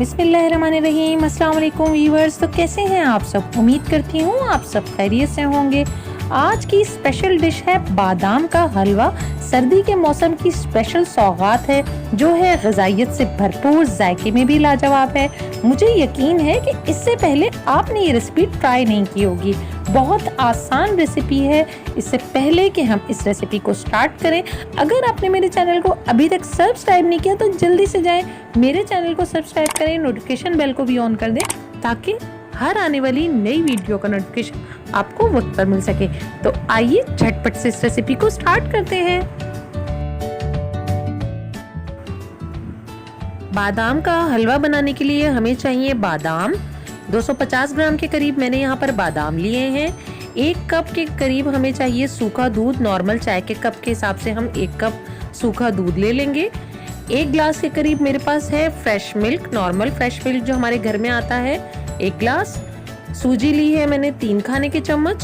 बिस्मिल्लाहिर्रहमानिर्रहीम। अस्सलाम वालेकुम व्यूअर्स। तो कैसे हैं आप सब? उम्मीद करती हूँ आप सब खैरियत से होंगे। आज की स्पेशल डिश है बादाम का हलवा। सर्दी के मौसम की स्पेशल सौगात है जो है ग़िज़ाइयत से भरपूर, जायके में भी लाजवाब है। मुझे यकीन है कि इससे पहले आपने ये रेसिपी ट्राई नहीं की होगी। बहुत आसान रेसिपी है। इससे पहले कि हम इस रेसिपी को स्टार्ट करें, अगर आपने मेरे चैनल को अभी तक सब्सक्राइब नहीं किया तो जल्दी से जाएं, मेरे चैनल को सब्सक्राइब करें, नोटिफिकेशन बेल को भी ऑन कर दें ताकि हर आने वाली नई वीडियो का नोटिफिकेशन आपको वक्त पर मिल सके। तो आइए झटपट से इस रेसिपी को स्टार्ट करते हैं। बादाम का हलवा बनाने के लिए हमें चाहिए बादाम। 250 ग्राम के करीब मैंने यहाँ पर बादाम लिए हैं। 1 कप के करीब हमें चाहिए सूखा दूध। नॉर्मल चाय के कप के हिसाब से हम 1 कप सूखा दूध ले लेंगे। 1 ग्लास के करीब मेरे पास है fresh milk, normal fresh milk जो हमारे घर में आता है, 1 ग्लास। सूजी ली है मैंने 3 खाने के चम्मच।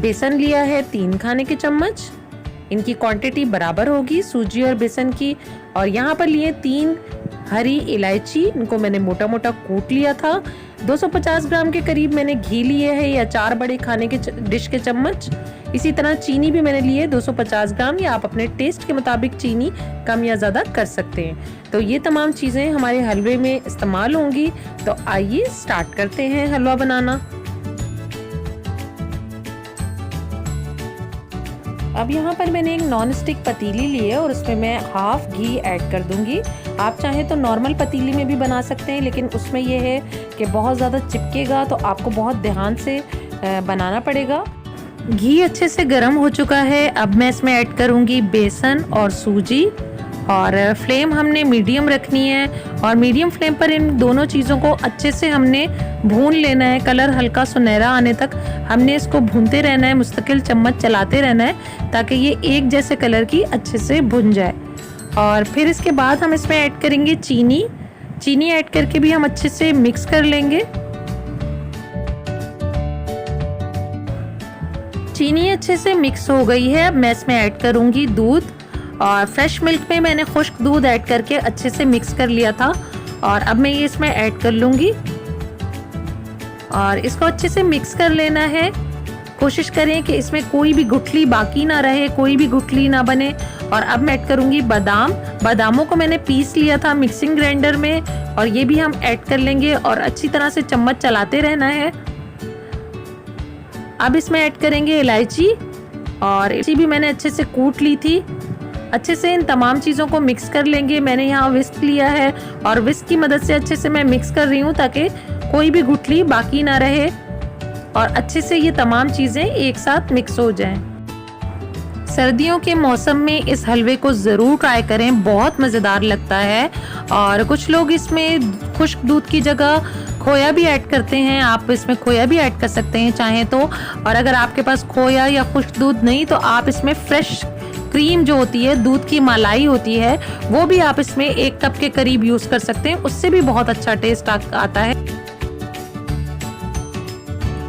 बेसन लिया है 3 खाने के चम्मच। इनकी क्वांटिटी बराबर होगी सूजी और बेसन की। और यहाँ पर लिए 3 हरी इलायची, इनको मैंने मोटा मोटा कूट लिया था। 250 ग्राम के करीब मैंने घी लिए है या 4 बड़े खाने के डिश के चम्मच। इसी तरह चीनी भी मैंने ली है 250 ग्राम, या आप अपने टेस्ट के मुताबिक चीनी कम या ज़्यादा कर सकते हैं। तो ये तमाम चीज़ें हमारे हलवे में इस्तेमाल होंगी। तो आइए स्टार्ट करते हैं हलवा बनाना। अब यहाँ पर मैंने एक नॉन स्टिक पतीली ली है और उसमें मैं हाफ घी ऐड कर दूंगी। आप चाहें तो नॉर्मल पतीली में भी बना सकते हैं, लेकिन उसमें यह है कि बहुत ज़्यादा चिपकेगा तो आपको बहुत ध्यान से बनाना पड़ेगा। घी अच्छे से गर्म हो चुका है। अब मैं इसमें ऐड करूंगी बेसन और सूजी, और फ्लेम हमने मीडियम रखनी है। और मीडियम फ्लेम पर इन दोनों चीज़ों को अच्छे से हमने भून लेना है। कलर हल्का सुनहरा आने तक हमने इसको भूनते रहना है, मुस्तकिल चम्मच चलाते रहना है ताकि ये एक जैसे कलर की अच्छे से भुन जाए। और फिर इसके बाद हम इसमें ऐड करेंगे चीनी। चीनी ऐड करके भी हम अच्छे से मिक्स कर लेंगे। चीनी अच्छे से मिक्स हो गई है। अब मैं इसमें ऐड करूंगी दूध, और फ्रेश मिल्क में मैंने खुश्क दूध ऐड करके अच्छे से मिक्स कर लिया था। और अब मैं ये इसमें ऐड कर लूँगी और इसको अच्छे से मिक्स कर लेना है। कोशिश करें कि इसमें कोई भी गुठली बाकी ना रहे, कोई भी गुठली ना बने। और अब मैं ऐड करूँगी बादाम। बादामों को मैंने पीस लिया था मिक्सिंग ग्राइंडर में, और ये भी हम ऐड कर लेंगे और अच्छी तरह से चम्मच चलाते रहना है। अब इसमें ऐड करेंगे इलायची, और इलायची भी मैंने अच्छे से कूट ली थी। अच्छे से इन तमाम चीज़ों को मिक्स कर लेंगे। मैंने यहाँ विस्क लिया है और विस्क की मदद से अच्छे से मैं मिक्स कर रही हूँ ताकि कोई भी गुठली बाकी ना रहे और अच्छे से ये तमाम चीज़ें एक साथ मिक्स हो जाएं। सर्दियों के मौसम में इस हलवे को ज़रूर ट्राई करें, बहुत मज़ेदार लगता है। और कुछ लोग इसमें खुश्क दूध की जगह खोया भी ऐड करते हैं। आप इसमें खोया भी ऐड कर सकते हैं चाहें तो। और अगर आपके पास खोया या खुश्क दूध नहीं तो आप इसमें फ्रेश क्रीम जो होती है, दूध की मलाई होती है, वो भी आप इसमें 1 कप के करीब यूज़ कर सकते हैं। उससे भी बहुत अच्छा टेस्ट आता है।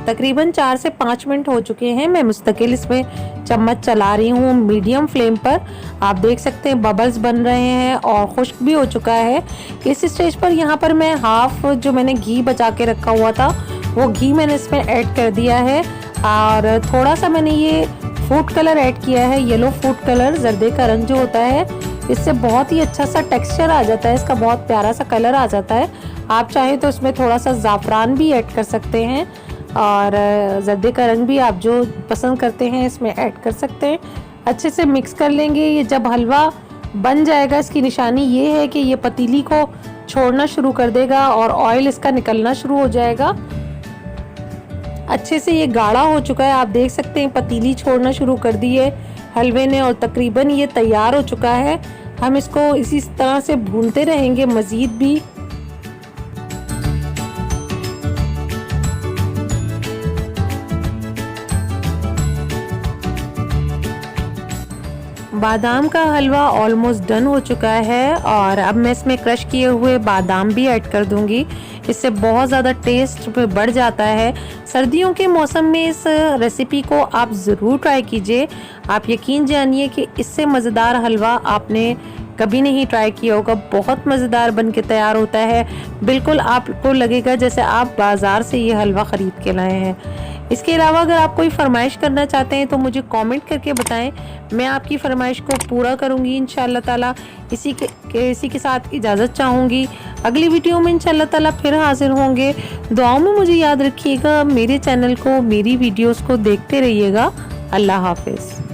तकरीबन 4 से 5 मिनट हो चुके हैं। मैं मुस्तकिल इसमें चम्मच चला रही हूँ मीडियम फ्लेम पर। आप देख सकते हैं बबल्स बन रहे हैं और खुश्क भी हो चुका है। इस स्टेज पर यहाँ पर मैं हाफ जो मैंने घी बचा के रखा हुआ था वो घी मैंने इसमें ऐड कर दिया है। और थोड़ा सा मैंने ये फूड कलर ऐड किया है, येलो फूड कलर, जर्दे का रंग जो होता है। इससे बहुत ही अच्छा सा टेक्सचर आ जाता है, इसका बहुत प्यारा सा कलर आ जाता है। आप चाहें तो इसमें थोड़ा सा ज़ाफ़रान भी ऐड कर सकते हैं, और जर्दे का रंग भी आप जो पसंद करते हैं इसमें ऐड कर सकते हैं। अच्छे से मिक्स कर लेंगे। ये जब हलवा बन जाएगा इसकी निशानी ये है कि ये पतीली को छोड़ना शुरू कर देगा और ऑयल इसका निकलना शुरू हो जाएगा। अच्छे से ये गाढ़ा हो चुका है, आप देख सकते हैं पतीली छोड़ना शुरू कर दी है हलवे ने, और तकरीबन ये तैयार हो चुका है। हम इसको इसी तरह से भूनते रहेंगे मज़ीद भी। बादाम का हलवा ऑलमोस्ट डन हो चुका है, और अब मैं इसमें क्रश किए हुए बादाम भी ऐड कर दूंगी। इससे बहुत ज़्यादा टेस्ट बढ़ जाता है। सर्दियों के मौसम में इस रेसिपी को आप ज़रूर ट्राई कीजिए। आप यकीन जानिए कि इससे मज़ेदार हलवा आपने कभी नहीं ट्राई किया होगा। बहुत मज़ेदार बन के तैयार होता है, बिल्कुल आपको लगेगा जैसे आप बाज़ार से ये हलवा ख़रीद के लाए हैं। इसके अलावा अगर आप कोई फरमाइश करना चाहते हैं तो मुझे कमेंट करके बताएं, मैं आपकी फरमाइश को पूरा करूंगी इंशाल्लाह ताला। इसी के साथ इजाज़त चाहूँगी। अगली वीडियो में इंशाल्लाह ताला फिर हाजिर होंगे। दुआओं में मुझे याद रखिएगा। मेरे चैनल को, मेरी वीडियोस को देखते रहिएगा। अल्लाह हाफिज़।